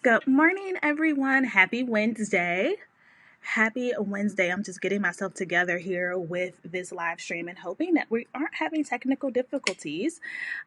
Good morning, everyone. Happy Wednesday. Happy Wednesday. I'm just getting myself together here with this live stream and hoping that we aren't having technical difficulties.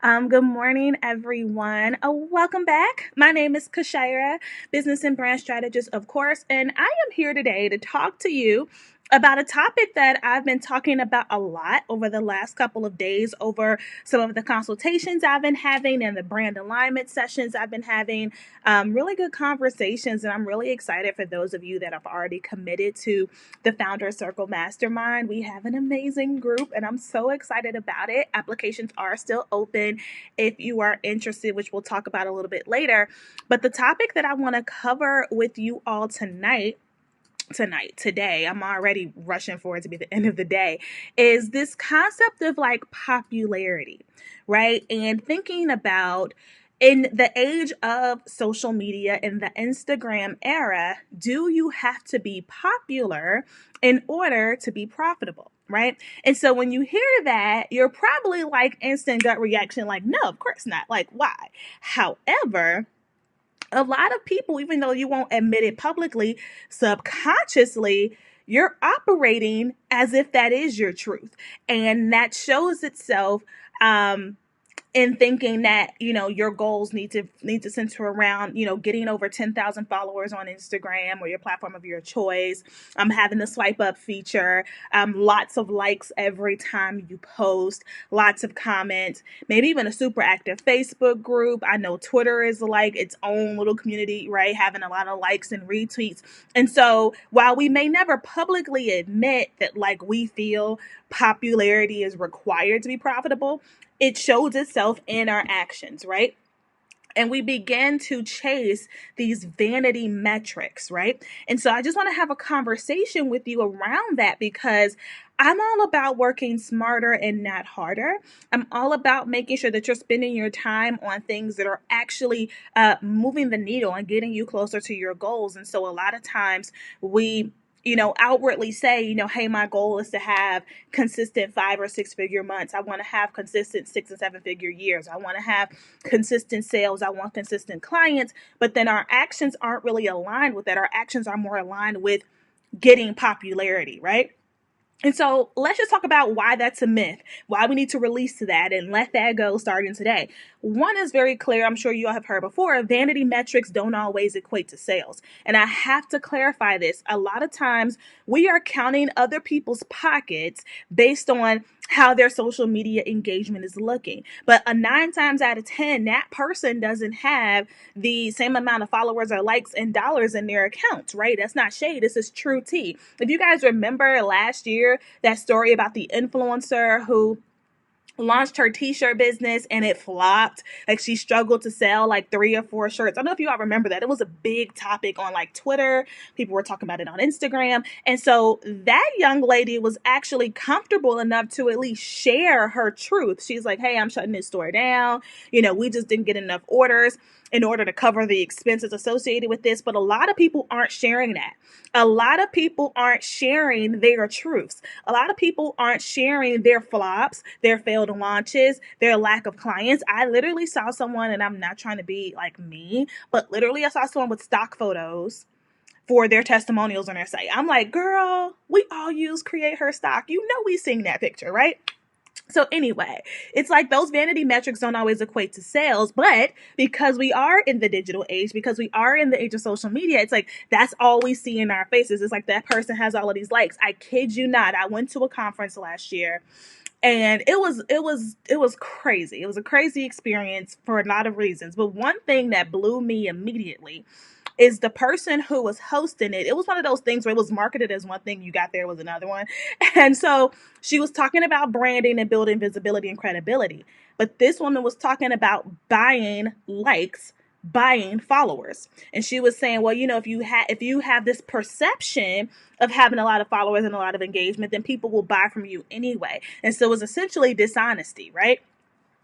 Good morning, everyone. Welcome back. My name is Kashira, business and brand strategist, of course, and I am here today to talk to you about a topic that I've been talking about a lot over the last couple of days over some of the consultations I've been having and the brand alignment sessions I've been having. Really good conversations, and I'm really excited for those of you that have already committed to the Founder Circle Mastermind. We have an amazing group, and I'm so excited about it. Applications are still open if you are interested, which we'll talk about a little bit later. But the topic that I want to cover with you all today, I'm already rushing for it to be the end of the day, is this concept of like popularity, right? And thinking about in the age of social media, in the Instagram era, do you have to be popular in order to be profitable? Right. And so when you hear that, you're probably like instant gut reaction, like, no, of course not. Like, why? However, a lot of people, even though you won't admit it publicly, subconsciously, you're operating as if that is your truth. And that shows itself in thinking that, your goals need to center around, getting over 10,000 followers on Instagram or your platform of your choice, having the swipe up feature, lots of likes every time you post, lots of comments, maybe even a super active Facebook group. I know Twitter is like its own little community, right? Having a lot of likes and retweets. And so while we may never publicly admit that like we feel popularity is required to be profitable, it shows itself in our actions, right? And we begin to chase these vanity metrics, right? And so I just want to have a conversation with you around that because I'm all about working smarter and not harder. I'm all about making sure that you're spending your time on things that are actually moving the needle and getting you closer to your goals. And so a lot of times we outwardly say, hey, my goal is to have consistent 5 or 6 figure months. I want to have consistent 6 and 7 figure years. I want to have consistent sales. I want consistent clients. But then our actions aren't really aligned with that. Our actions are more aligned with getting popularity, right? And so let's just talk about why that's a myth, why we need to release that and let that go starting today. One is very clear. I'm sure you all have heard before. Vanity metrics don't always equate to sales. And I have to clarify this. A lot of times we are counting other people's pockets based on how their social media engagement is looking. But 9 times out of 10, that person doesn't have the same amount of followers or likes and dollars in their accounts, right? That's not shade. This is true tea. If you guys remember last year, that story about the influencer who launched her t-shirt business and it flopped. Like she struggled to sell like 3 or 4 shirts. I don't know if you all remember that. It was a big topic on like Twitter. People were talking about it on Instagram. And so that young lady was actually comfortable enough to at least share her truth. She's like, hey, I'm shutting this store down. We just didn't get enough orders in order to cover the expenses associated with this. But a lot of people aren't sharing that. A lot of people aren't sharing their truths. A lot of people aren't sharing their flops, their failed launches, their lack of clients. I literally saw someone, and I'm not trying to be like me, but literally I saw someone with stock photos for their testimonials on their site. I'm like, girl, we all use Create Her Stock. We seen that picture, right? So anyway, it's like those vanity metrics don't always equate to sales, but because we are in the digital age, because we are in the age of social media, it's like that's all we see in our faces. It's like that person has all of these likes. I kid you not. I went to a conference last year and it was crazy. It was a crazy experience for a lot of reasons. But one thing that blew me immediately is the person who was hosting it. It was one of those things where it was marketed as one thing, you got there was another one. And so she was talking about branding and building visibility and credibility. But this woman was talking about buying likes, buying followers. And she was saying, well, if you have this perception of having a lot of followers and a lot of engagement, then people will buy from you anyway. And so it was essentially dishonesty, right?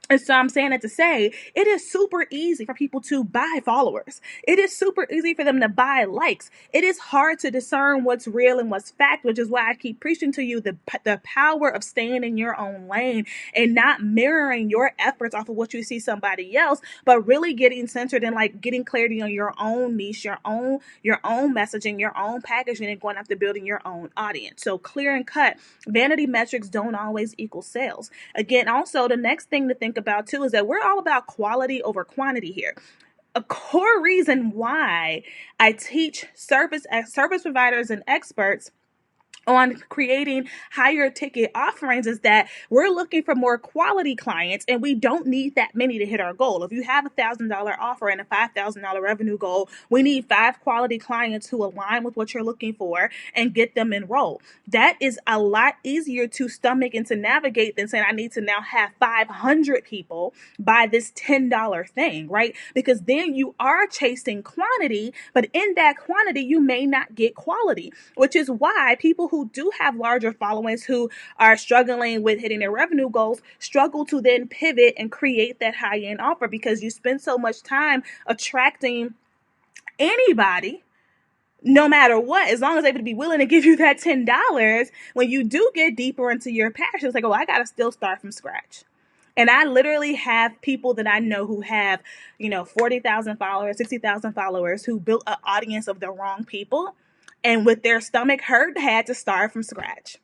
And so I'm saying it to say it is super easy for people to buy followers. It is super easy for them to buy likes. It is hard to discern what's real and what's fact, which is why I keep preaching to you the power of staying in your own lane and not mirroring your efforts off of what you see somebody else, but really getting centered and like getting clarity on your own niche, your own messaging, your own packaging, and going after building your own audience. So clear and cut, vanity metrics don't always equal sales. Again, also the next thing to think about too is that we're all about quality over quantity here. A core reason why I teach service providers and experts on creating higher ticket offerings is that we're looking for more quality clients, and we don't need that many to hit our goal. If you have $1,000 offer and a $5,000 revenue goal, we need 5 quality clients who align with what you're looking for and get them enrolled. That is a lot easier to stomach and to navigate than saying I need to now have 500 people buy this $10 thing, right? Because then you are chasing quantity, but in that quantity you may not get quality, which is why people who do have larger followings who are struggling with hitting their revenue goals struggle to then pivot and create that high-end offer, because you spend so much time attracting anybody, no matter what, as long as they're able to be willing to give you that $10, when you do get deeper into your passion, it's like, oh, I got to still start from scratch. And I literally have people that I know who have, 40,000 followers, 60,000 followers, who built an audience of the wrong people, and with their stomach hurt, had to start from scratch.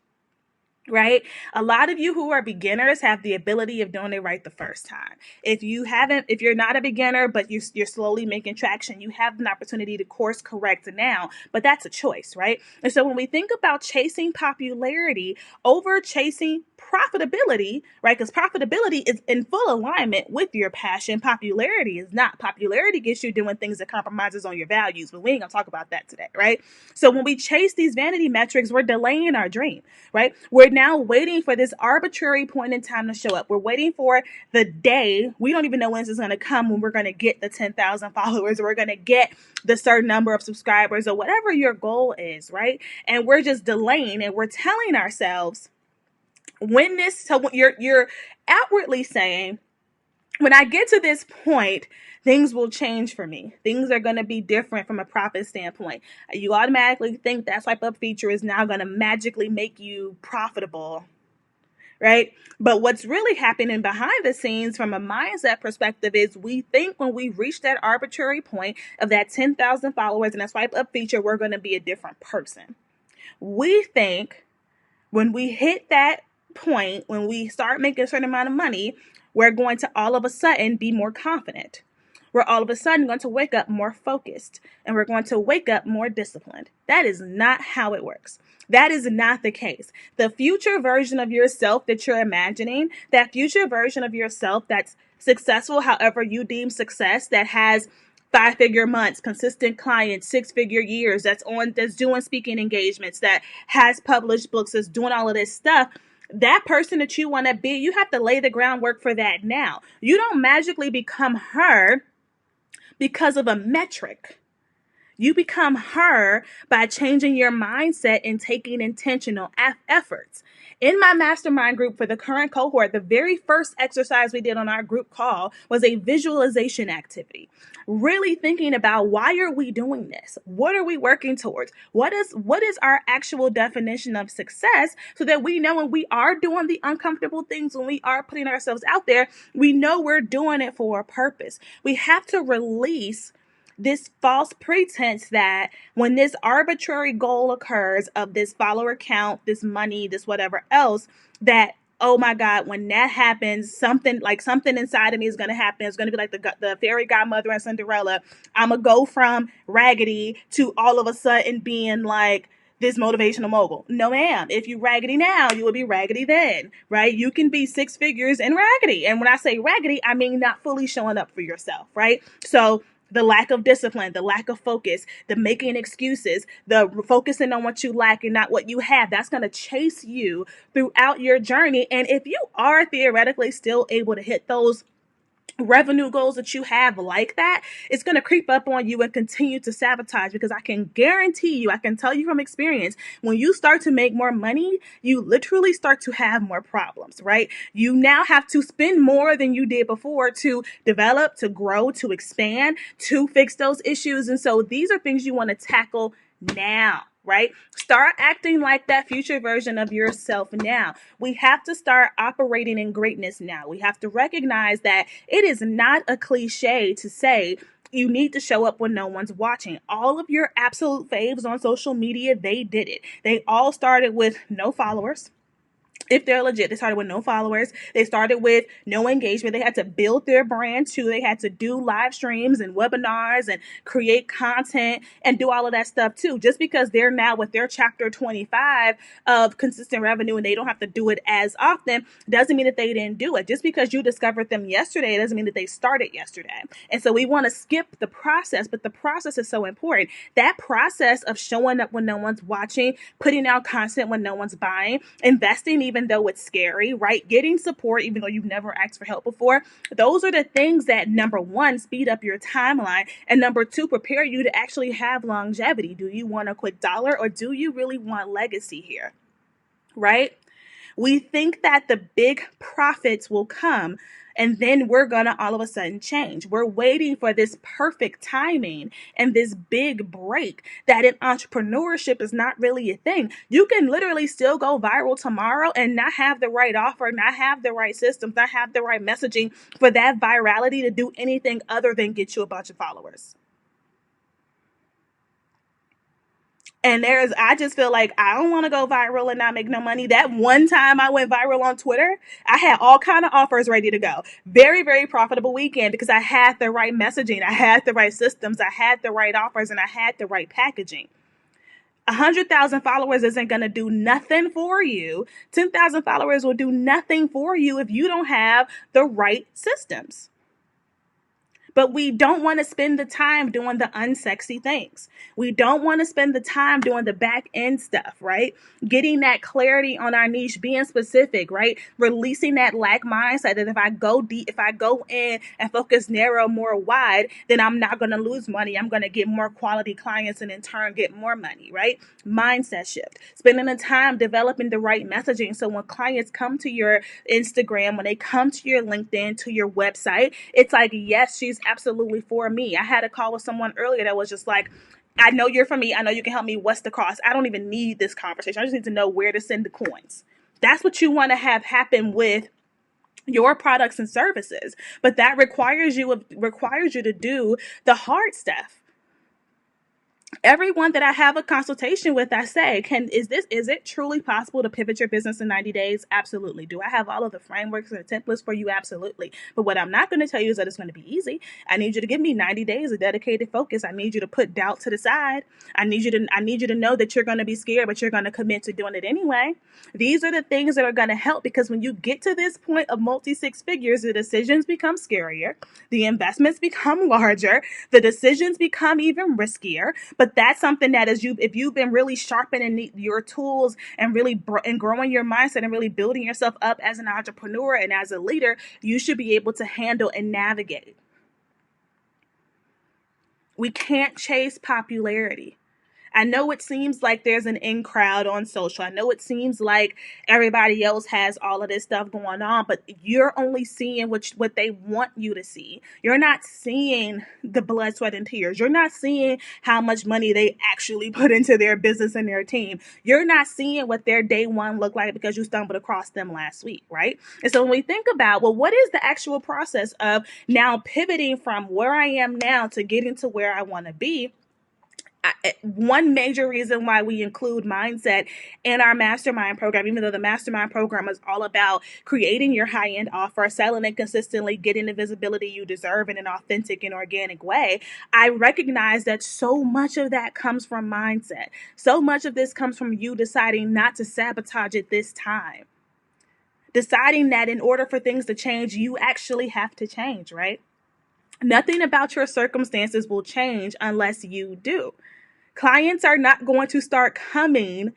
Right? A lot of you who are beginners have the ability of doing it right the first time. If you're not a beginner, but you're slowly making traction, you have an opportunity to course correct now, but that's a choice, right? And so when we think about chasing popularity over chasing profitability, right? Because profitability is in full alignment with your passion. Popularity is not. Popularity gets you doing things that compromises on your values, but we ain't gonna talk about that today, right? So when we chase these vanity metrics, we're delaying our dream, right? We're now waiting for this arbitrary point in time to show up. We're waiting for the day. We don't even know when this is going to come, when we're going to get the 10,000 followers, or we're going to get the certain number of subscribers, or whatever your goal is, right? And we're just delaying, and we're telling ourselves so you're outwardly saying, when I get to this point, things will change for me. Things are going to be different from a profit standpoint. You automatically think that swipe up feature is now going to magically make you profitable, right? But what's really happening behind the scenes from a mindset perspective is we think when we reach that arbitrary point of that 10,000 followers and a swipe up feature, we're going to be a different person. We think when we hit that point, when we start making a certain amount of money, we're going to all of a sudden be more confident. We're all of a sudden going to wake up more focused, and we're going to wake up more disciplined. That is not how it works. That is not the case. The future version of yourself that you're imagining, that future version of yourself that's successful, however you deem success, that has 5-figure months, consistent clients, 6-figure years, that's doing speaking engagements, that has published books, that's doing all of this stuff. That person that you want to be, you have to lay the groundwork for that now. You don't magically become her because of a metric. You become her by changing your mindset and taking intentional efforts. In my mastermind group for the current cohort, the very first exercise we did on our group call was a visualization activity. Really thinking about, why are we doing this? What are we working towards? What is our actual definition of success, so that we know when we are doing the uncomfortable things, when we are putting ourselves out there, we know we're doing it for a purpose. We have to release this false pretense that when this arbitrary goal occurs of this follower count, this money, this whatever else, that, oh my God, when that happens, something inside of me is going to happen. It's going to be like the fairy godmother and Cinderella. I'm going to go from raggedy to all of a sudden being like this motivational mogul. No, ma'am. If you raggedy now, you will be raggedy then, right? You can be 6 figures and raggedy. And when I say raggedy, I mean not fully showing up for yourself, right? So the lack of discipline, the lack of focus, the making excuses, the focusing on what you lack and not what you have, that's going to chase you throughout your journey. And if you are theoretically still able to hit those revenue goals that you have like that, it's going to creep up on you and continue to sabotage, because I can guarantee you, I can tell you from experience, when you start to make more money, you literally start to have more problems, right? You now have to spend more than you did before to develop, to grow, to expand, to fix those issues. And so these are things you want to tackle now, right? Start acting like that future version of yourself now. We have to start operating in greatness now. We have to recognize that it is not a cliche to say you need to show up when no one's watching. All of your absolute faves on social media, they did it. They all started with no followers. If they're legit, they started with no followers. They started with no engagement. They had to build their brand too. They had to do live streams and webinars and create content and do all of that stuff too. Just because they're now with their chapter 25 of consistent revenue and they don't have to do it as often doesn't mean that they didn't do it. Just because you discovered them yesterday doesn't mean that they started yesterday. And so we want to skip the process, but the process is so important. That process of showing up when no one's watching, putting out content when no one's buying, investing even though it's scary, right? Getting support even though you've never asked for help before. Those are the things that, number one, speed up your timeline, and number two, prepare you to actually have longevity. Do you want a quick dollar, or do you really want legacy here, right? We think that the big profits will come and then we're going to all of a sudden change. We're waiting for this perfect timing and this big break that in entrepreneurship is not really a thing. You can literally still go viral tomorrow and not have the right offer, not have the right systems, not have the right messaging for that virality to do anything other than get you a bunch of followers. And I just feel like I don't want to go viral and not make no money. That one time I went viral on Twitter, I had all kind of offers ready to go. Very, very profitable weekend because I had the right messaging, I had the right systems, I had the right offers, and I had the right packaging. 100,000 followers isn't going to do nothing for you. 10,000 followers will do nothing for you if you don't have the right systems. But we don't want to spend the time doing the unsexy things. We don't want to spend the time doing the back end stuff, right? Getting that clarity on our niche, being specific, right? Releasing that lack mindset that if I go deep, if I go in and focus narrow, more wide, then I'm not going to lose money. I'm going to get more quality clients and in turn get more money, right? Mindset shift. Spending the time developing the right messaging so when clients come to your Instagram, when they come to your LinkedIn, to your website, it's like, yes, she's absolutely for me. I had a call with someone earlier that was just like, I know you're for me. I know you can help me. What's the cost? I don't even need this conversation. I just need to know where to send the coins. That's what you want to have happen with your products and services. But that requires you to do the hard stuff. Everyone that I have a consultation with, I say, is it truly possible to pivot your business in 90 days? Absolutely. Do I have all of the frameworks and the templates for you? Absolutely. But what I'm not going to tell you is that it's going to be easy. I need you to give me 90 days of dedicated focus. I need you to put doubt to the side. I need you to know that you're going to be scared, but you're going to commit to doing it anyway. These are the things that are going to help, because when you get to this point of multi-six figures, the decisions become scarier. The investments become larger. The decisions become even riskier. But that's something that if you've been really sharpening your tools and really and growing your mindset and really building yourself up as an entrepreneur and as a leader, you should be able to handle and navigate. We can't chase popularity. I know it seems like there's an in crowd on social. I know it seems like everybody else has all of this stuff going on, but you're only seeing what they want you to see. You're not seeing the blood, sweat, and tears. You're not seeing how much money they actually put into their business and their team. You're not seeing what their day one looked like because you stumbled across them last week, right? And so when we think about, well, what is the actual process of now pivoting from where I am now to getting to where I want to be? One major reason why we include mindset in our mastermind program, even though the mastermind program is all about creating your high-end offer, selling it consistently, getting the visibility you deserve in an authentic and organic way, I recognize that so much of that comes from mindset. So much of this comes from you deciding not to sabotage it this time. Deciding that in order for things to change, you actually have to change, right? Nothing about your circumstances will change unless you do. Clients are not going to start coming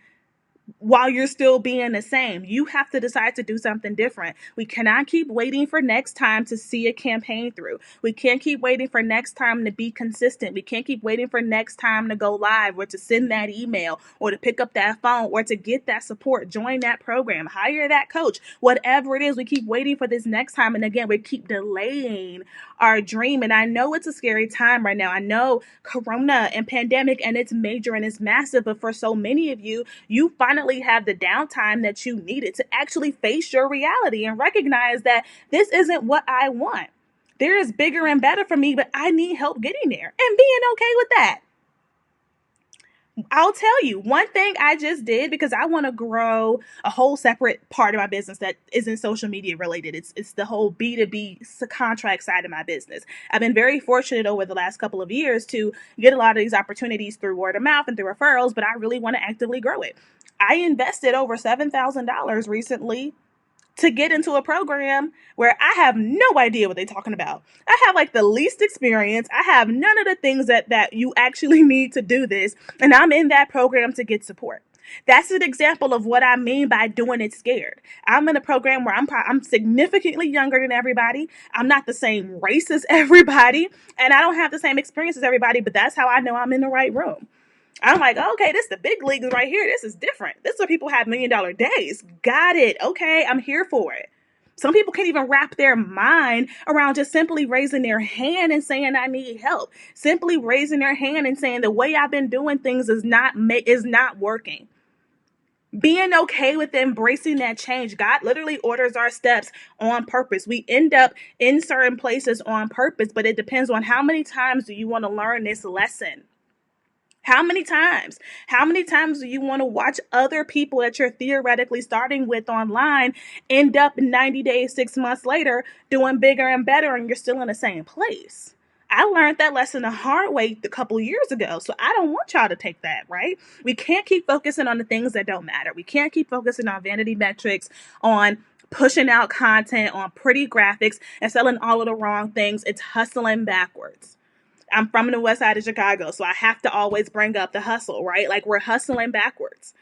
while you're still being the same. You have to decide to do something different. We cannot keep waiting for next time to see a campaign through. We can't keep waiting for next time to be consistent. We can't keep waiting for next time to go live or to send that email or to pick up that phone or to get that support, join that program, hire that coach, whatever it is. We keep waiting for this next time. And again, we keep delaying our dream. And I know it's a scary time right now. I know Corona and pandemic, and it's major and it's massive. But for so many of you, you finally have the downtime that you needed to actually face your reality and recognize that this isn't what I want. There is bigger and better for me, but I need help getting there and being okay with that. I'll tell you one thing I just did because I want to grow a whole separate part of my business that isn't social media related. It's the whole B2B contract side of my business. I've been very fortunate over the last couple of years to get a lot of these opportunities through word of mouth and through referrals, but I really want to actively grow it. I invested over $7,000 recently to get into a program where I have no idea what they're talking about. I have like the least experience. I have none of the things that you actually need to do this. And I'm in that program to get support. That's an example of what I mean by doing it scared. I'm in a program where I'm significantly younger than everybody. I'm not the same race as everybody. And I don't have the same experience as everybody, but that's how I know I'm in the right room. I'm like, okay, this is the big leagues right here. This is different. This is where people have $1 million days. Got it. Okay, I'm here for it. Some people can't even wrap their mind around just simply raising their hand and saying, I need help. Simply raising their hand and saying, the way I've been doing things is not working. Being okay with embracing that change. God literally orders our steps on purpose. We end up in certain places on purpose, but it depends on how many times do you want to learn this lesson. How many times? How many times do you want to watch other people that you're theoretically starting with online end up 90 days, 6 months later doing bigger and better and you're still in the same place? I learned that lesson the hard way a couple years ago. So I don't want y'all to take that, right? We can't keep focusing on the things that don't matter. We can't keep focusing on vanity metrics, on pushing out content, on pretty graphics and selling all of the wrong things. It's hustling backwards. I'm from the west side of Chicago, so I have to always bring up the hustle, right? Like we're hustling backwards.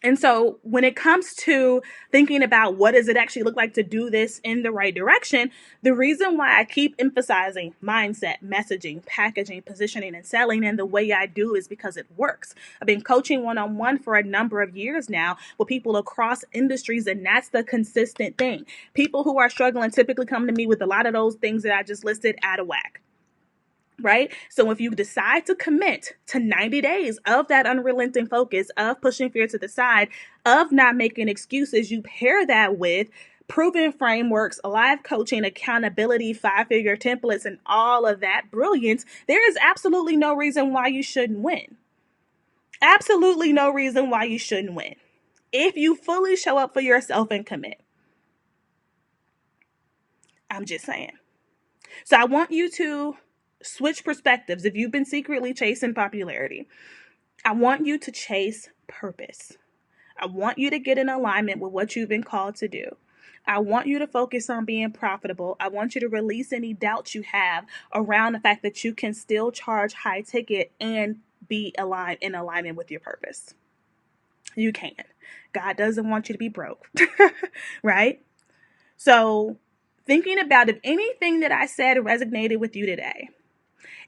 And so when it comes to thinking about what does it actually look like to do this in the right direction, the reason why I keep emphasizing mindset, messaging, packaging, positioning, and selling and the way I do is because it works. I've been coaching one-on-one for a number of years now with people across industries, and that's the consistent thing. People who are struggling typically come to me with a lot of those things that I just listed out of whack. Right? So if you decide to commit to 90 days of that unrelenting focus, of pushing fear to the side, of not making excuses, you pair that with proven frameworks, live coaching, accountability, 5-figure templates, and all of that brilliance, there is absolutely no reason why you shouldn't win. Absolutely no reason why you shouldn't win. If you fully show up for yourself and commit. I'm just saying. So I want you to switch perspectives. If you've been secretly chasing popularity, I want you to chase purpose. I want you to get in alignment with what you've been called to do. I want you to focus on being profitable. I want you to release any doubts you have around the fact that you can still charge high ticket and be in alignment with your purpose. You can. God doesn't want you to be broke, right? So thinking about if anything that I said resonated with you today,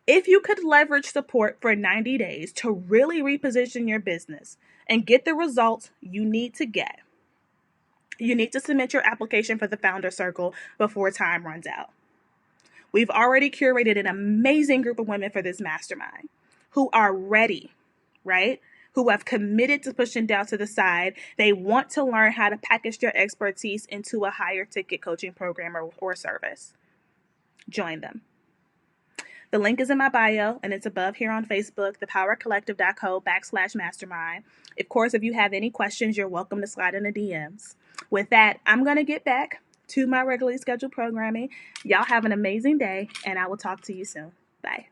if you could leverage support for 90 days to really reposition your business and get the results you need to get, you need to submit your application for the Founder Circle before time runs out. We've already curated an amazing group of women for this mastermind who are ready, right? Who have committed to pushing down to the side. They want to learn how to package their expertise into a higher ticket coaching program or service. Join them. The link is in my bio, and it's above here on Facebook, thepowercollective.co/mastermind. Of course, if you have any questions, you're welcome to slide in the DMs. With that, I'm going to get back to my regularly scheduled programming. Y'all have an amazing day, and I will talk to you soon. Bye.